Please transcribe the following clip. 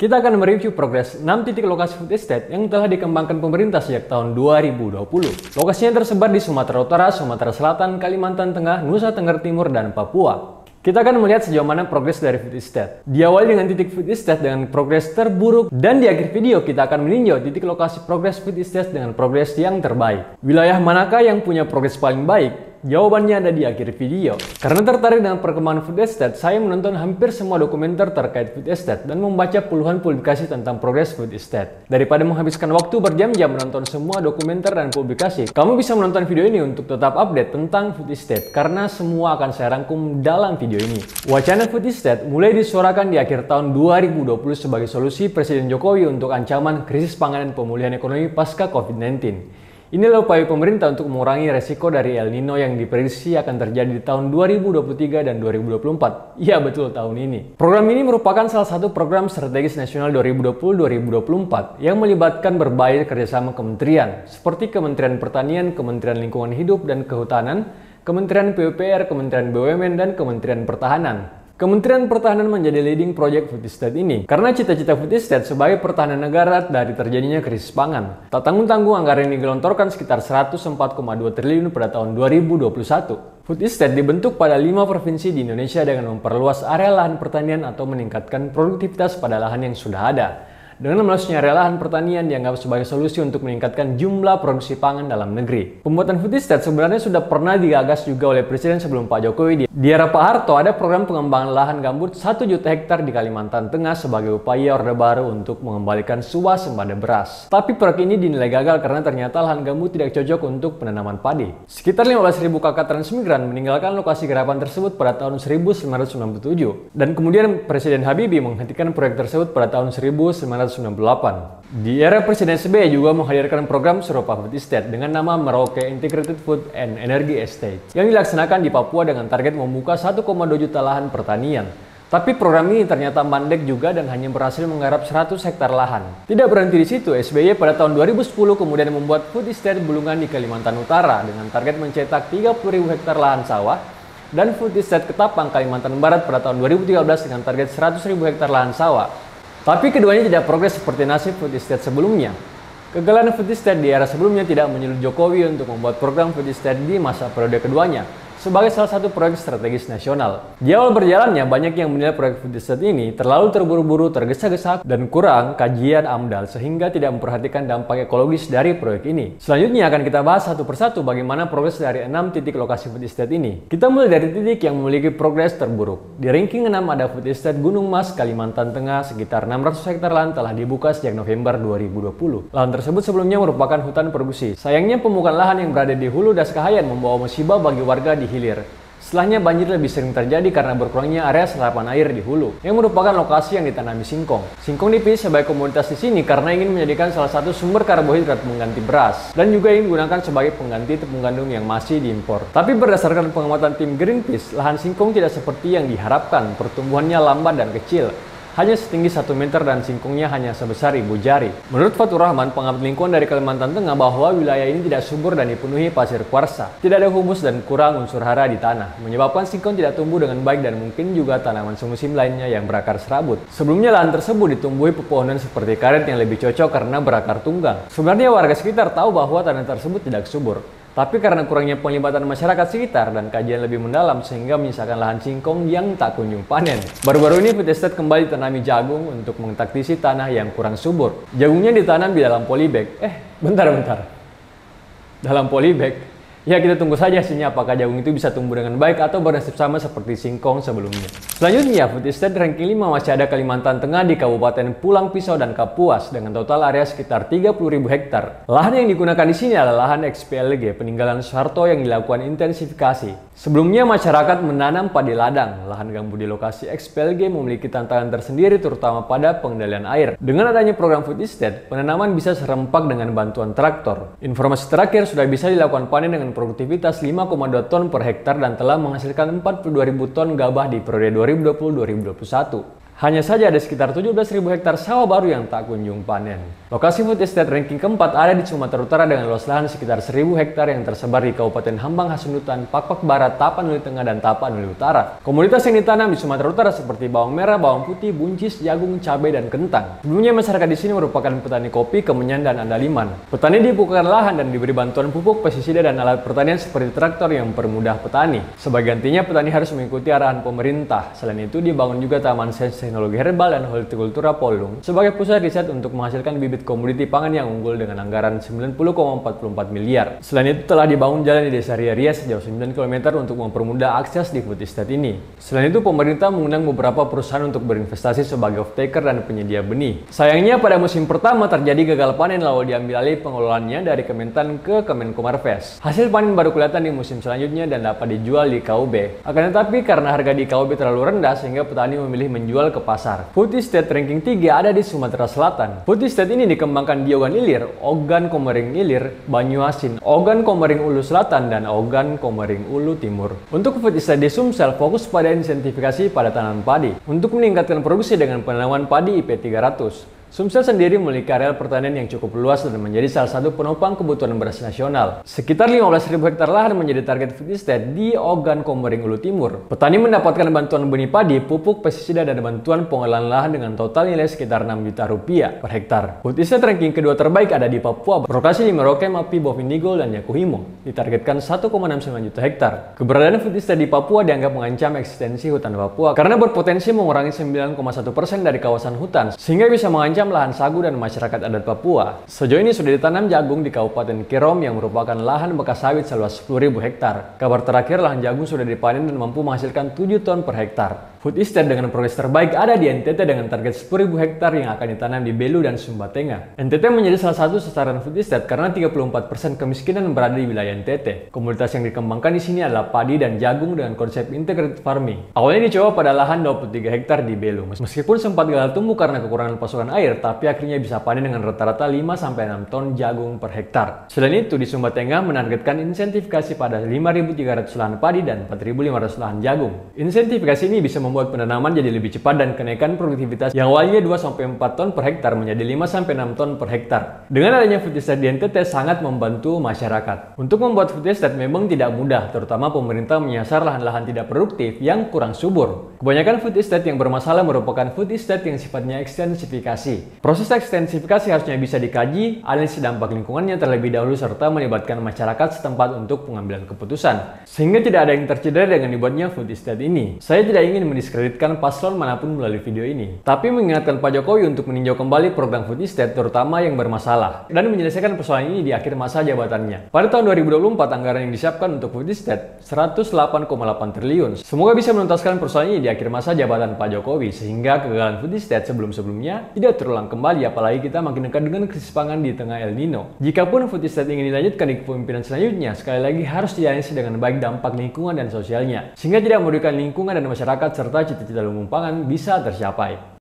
Kita akan mereview progres 6 titik lokasi food estate yang telah dikembangkan pemerintah sejak tahun 2020. Lokasinya tersebar di Sumatera Utara, Sumatera Selatan, Kalimantan Tengah, Nusa Tenggara Timur, dan Papua. Kita akan melihat sejauh mana progres dari food estate. Diawali dengan titik food estate dengan progres terburuk, dan di akhir video kita akan meninjau titik lokasi progres food estate dengan progres yang terbaik. Wilayah manakah yang punya progres paling baik? Jawabannya ada di akhir video. Karena tertarik dengan perkembangan food estate, saya menonton hampir semua dokumenter terkait food estate dan membaca puluhan publikasi tentang progres food estate. Daripada menghabiskan waktu berjam-jam menonton semua dokumenter dan publikasi, kamu bisa menonton video ini untuk tetap update tentang food estate, karena semua akan saya rangkum dalam video ini. Wacana food estate mulai disuarakan di akhir tahun 2020 sebagai solusi Presiden Jokowi untuk ancaman krisis pangan dan pemulihan ekonomi pasca COVID-19. Inilah upaya pemerintah untuk mengurangi resiko dari El Nino yang diprediksi akan terjadi di tahun 2023 dan 2024. Iya betul, tahun ini. Program ini merupakan salah satu program strategis nasional 2020-2024 yang melibatkan berbagai kerjasama kementerian seperti Kementerian Pertanian, Kementerian Lingkungan Hidup dan Kehutanan, Kementerian PUPR, Kementerian BUMN, dan Kementerian Pertahanan. Kementerian Pertahanan menjadi leading project food estate ini karena cita-cita food estate sebagai pertahanan negara dari terjadinya krisis pangan. Tak tanggung-tanggung anggaran ini digelontorkan sekitar 104,2 triliun pada tahun 2021. Food estate dibentuk pada 5 provinsi di Indonesia dengan memperluas area lahan pertanian atau meningkatkan produktivitas pada lahan yang sudah ada. Dengan meluasnya area lahan pertanian dianggap sebagai solusi untuk meningkatkan jumlah produksi pangan dalam negeri. Pembuatan food estate sebenarnya sudah pernah digagas juga oleh Presiden sebelum Pak Jokowi. Di era Pak Harto ada program pengembangan lahan gambut 1 juta hektar di Kalimantan Tengah sebagai upaya Orde Baru untuk mengembalikan swasembada beras. Tapi proyek ini dinilai gagal karena ternyata lahan gambut tidak cocok untuk penanaman padi. Sekitar 15.000 kakak transmigran meninggalkan lokasi garapan tersebut pada tahun 1997. Dan kemudian Presiden Habibie menghentikan proyek tersebut pada tahun 1998. Di era Presiden SBY juga menghadirkan program serupa food estate dengan nama Merauke Integrated Food and Energy Estate yang dilaksanakan di Papua dengan target membuka 1,2 juta lahan pertanian. Tapi program ini ternyata mandek juga dan hanya berhasil menggarap 100 hektar lahan. Tidak berhenti di situ, SBY pada tahun 2010 kemudian membuat food estate Bulungan di Kalimantan Utara dengan target mencetak 30.000 hektar lahan sawah, dan food estate Ketapang Kalimantan Barat pada tahun 2013 dengan target 100.000 hektar lahan sawah. Tapi keduanya tidak progres seperti nasib food estate sebelumnya. Kegagalan food estate di era sebelumnya tidak menyulut Jokowi untuk membuat program food estate di masa periode keduanya sebagai salah satu proyek strategis nasional. Di awal berjalannya, banyak yang menilai proyek food estate ini terlalu terburu-buru, tergesa-gesa, dan kurang kajian AMDAL sehingga tidak memperhatikan dampak ekologis dari proyek ini. Selanjutnya akan kita bahas satu persatu bagaimana progres dari 6 titik lokasi food estate ini. Kita mulai dari titik yang memiliki progres terburuk. Di ranking 6 ada food estate Gunung Mas, Kalimantan Tengah, sekitar 600 hektar lahan telah dibuka sejak November 2020. Lahan tersebut sebelumnya merupakan hutan produksi. Sayangnya pembukaan lahan yang berada di hulu Das Kahayan membawa musibah bagi warga di hilir. Setelahnya banjir lebih sering terjadi karena berkurangnya area serapan air di hulu, yang merupakan lokasi yang ditanami singkong. Singkong dipilih sebagai komoditas di sini karena ingin menjadikan salah satu sumber karbohidrat pengganti beras, dan juga ingin digunakan sebagai pengganti tepung gandum yang masih diimpor. Tapi berdasarkan pengamatan tim Greenpeace, lahan singkong tidak seperti yang diharapkan, pertumbuhannya lambat dan kecil. Hanya setinggi 1 meter dan singkongnya hanya sebesar ibu jari. Menurut Fatur Rahman, pengamat lingkungan dari Kalimantan Tengah, bahwa wilayah ini tidak subur dan dipenuhi pasir kuarsa. Tidak ada humus dan kurang unsur hara di tanah, menyebabkan singkong tidak tumbuh dengan baik dan mungkin juga tanaman semusim lainnya yang berakar serabut. Sebelumnya lahan tersebut ditumbuhi pepohonan seperti karet yang lebih cocok karena berakar tunggang. Sebenarnya warga sekitar tahu bahwa tanah tersebut tidak subur. Tapi karena kurangnya penglibatan masyarakat sekitar dan kajian lebih mendalam sehingga menyisakan lahan singkong yang tak kunjung panen. Baru-baru ini food estate kembali tanami jagung untuk mengtaktisi tanah yang kurang subur. Jagungnya ditanam di dalam polybag. Bentar. Dalam polybag? Ya, kita tunggu saja hasilnya apakah jagung itu bisa tumbuh dengan baik atau bernasib sama seperti singkong sebelumnya. Selanjutnya, food estate ranking 5 masih ada Kalimantan Tengah di Kabupaten Pulang Pisau dan Kapuas dengan total area sekitar 30.000 hektar. Lahan yang digunakan di sini adalah lahan XPLG peninggalan Soeharto yang dilakukan intensifikasi. Sebelumnya masyarakat menanam padi ladang. Lahan gambut di lokasi XPLG memiliki tantangan tersendiri terutama pada pengendalian air. Dengan adanya program food estate, penanaman bisa serempak dengan bantuan traktor. Informasi terakhir sudah bisa dilakukan panen dengan produktivitas 5,2 ton per hektar dan telah menghasilkan 42.000 ton gabah di periode 2020-2021. Hanya saja ada sekitar 17.000 hektar sawah baru yang tak kunjung panen. Lokasi food estate ranking keempat ada di Sumatera Utara dengan luas lahan sekitar 1.000 hektar yang tersebar di Kabupaten Hambang Hasundutan, Pakpak Barat, Tapanuli Tengah, dan Tapanuli Utara. Komoditas yang ditanam di Sumatera Utara seperti bawang merah, bawang putih, buncis, jagung, cabai, dan kentang. Sebelumnya masyarakat di sini merupakan petani kopi, kemenyan, dan andaliman. Petani dibukukan lahan dan diberi bantuan pupuk, pestisida, dan alat pertanian seperti traktor yang mempermudah petani. Sebagai gantinya, petani harus mengikuti arahan pemerintah. Selain itu, dibangun juga Taman Sains Teknologi Herbal dan Hortikultura Polung sebagai pusat riset untuk menghasilkan bibit komoditi pangan yang unggul dengan anggaran 90,44 miliar. Selain itu, telah dibangun jalan di Desa Ria sejauh 9 km untuk mempermudah akses di food estate ini. Selain itu, pemerintah mengundang beberapa perusahaan untuk berinvestasi sebagai off-taker dan penyedia benih. Sayangnya, pada musim pertama terjadi gagal panen lalu diambil alih pengelolaannya dari Kementan ke Kemenkomarves. Hasil panen baru kelihatan di musim selanjutnya dan dapat dijual di KUB. Akan tetapi, karena harga di KUB terlalu rendah sehingga petani memilih menjual ke pasar. Food estate ranking 3 ada di Sumatera Selatan. Food estate ini dikembangkan di Ogan Ilir, Ogan Komering Ilir, Banyuasin, Ogan Komering Ulu Selatan, dan Ogan Komering Ulu Timur. Untuk food estate di Sumsel fokus pada insentifikasi pada tanaman padi untuk meningkatkan produksi dengan penanaman padi IP 300. Sumsel sendiri memiliki areal pertanian yang cukup luas dan menjadi salah satu penopang kebutuhan beras nasional. Sekitar 15.000 hektar lahan menjadi target food estate di Ogan Komering Ulu Timur. Petani mendapatkan bantuan benih padi, pupuk, pestisida, dan bantuan pengolahan lahan dengan total nilai sekitar 6 juta rupiah per hektar. Food estate ranking kedua terbaik ada di Papua, berlokasi di Merauke, Mapi, Bovendigul, dan Yakuhimo. Ditargetkan 1,69 juta hektar. Keberadaan food estate di Papua dianggap mengancam eksistensi hutan Papua karena berpotensi mengurangi 9,1% dari kawasan hutan, sehingga bisa mengancam lahan sagu dan masyarakat adat Papua. Sejauh ini sudah ditanam jagung di Kabupaten Kerom yang merupakan lahan bekas sawit seluas 10.000 hektar. Kabar terakhir, lahan jagung sudah dipanen dan mampu menghasilkan 7 ton per hektar. Food estate dengan progres terbaik ada di NTT dengan target 10.000 hektar yang akan ditanam di Belu dan Sumba Tengah. NTT menjadi salah satu sasaran food estate karena 34% kemiskinan berada di wilayah NTT. Komoditas yang dikembangkan di sini adalah padi dan jagung dengan konsep integrated farming. Awalnya dicoba pada lahan 23 hektar di Belu. Meskipun sempat gagal tumbuh karena kekurangan pasokan air, tapi akhirnya bisa panen dengan rata-rata 5-6 ton jagung per hektar. Selain itu, di Sumba Tengah menargetkan insentifikasi pada 5.300 lahan padi dan 4.500 lahan jagung. Insentifikasi ini bisa membuat penanaman jadi lebih cepat dan kenaikan produktivitas yang awalnya 2-4 ton per hektar menjadi 5-6 ton per hektar. Dengan adanya food estate di NTT sangat membantu masyarakat. Untuk membuat food estate memang tidak mudah, terutama pemerintah menyasar lahan-lahan tidak produktif yang kurang subur. Kebanyakan food estate yang bermasalah merupakan food estate yang sifatnya ekstensifikasi. Proses ekstensifikasi harusnya bisa dikaji, analisis dampak lingkungannya terlebih dahulu serta melibatkan masyarakat setempat untuk pengambilan keputusan. Sehingga tidak ada yang tercederai dengan dibuatnya food estate ini. Saya tidak ingin mendiskreditkan paslon manapun melalui video ini, tapi mengingatkan Pak Jokowi untuk meninjau kembali program food estate terutama yang bermasalah dan menyelesaikan persoalan ini di akhir masa jabatannya. Pada tahun 2024 anggaran yang disiapkan untuk food estate 108,8 triliun. Semoga bisa menuntaskan persoalan ini di akhir masa jabatan Pak Jokowi sehingga kegagalan food estate sebelum-sebelumnya tidak terulang kembali, apalagi kita makin dekat dengan krisis pangan di tengah El Nino. Jikapun food estate ingin dilanjutkan di kepemimpinan selanjutnya, sekali lagi harus dianalisis dengan baik dampak lingkungan dan sosialnya, sehingga tidak merugikan lingkungan dan masyarakat serta cita-cita lumbung pangan bisa tercapai.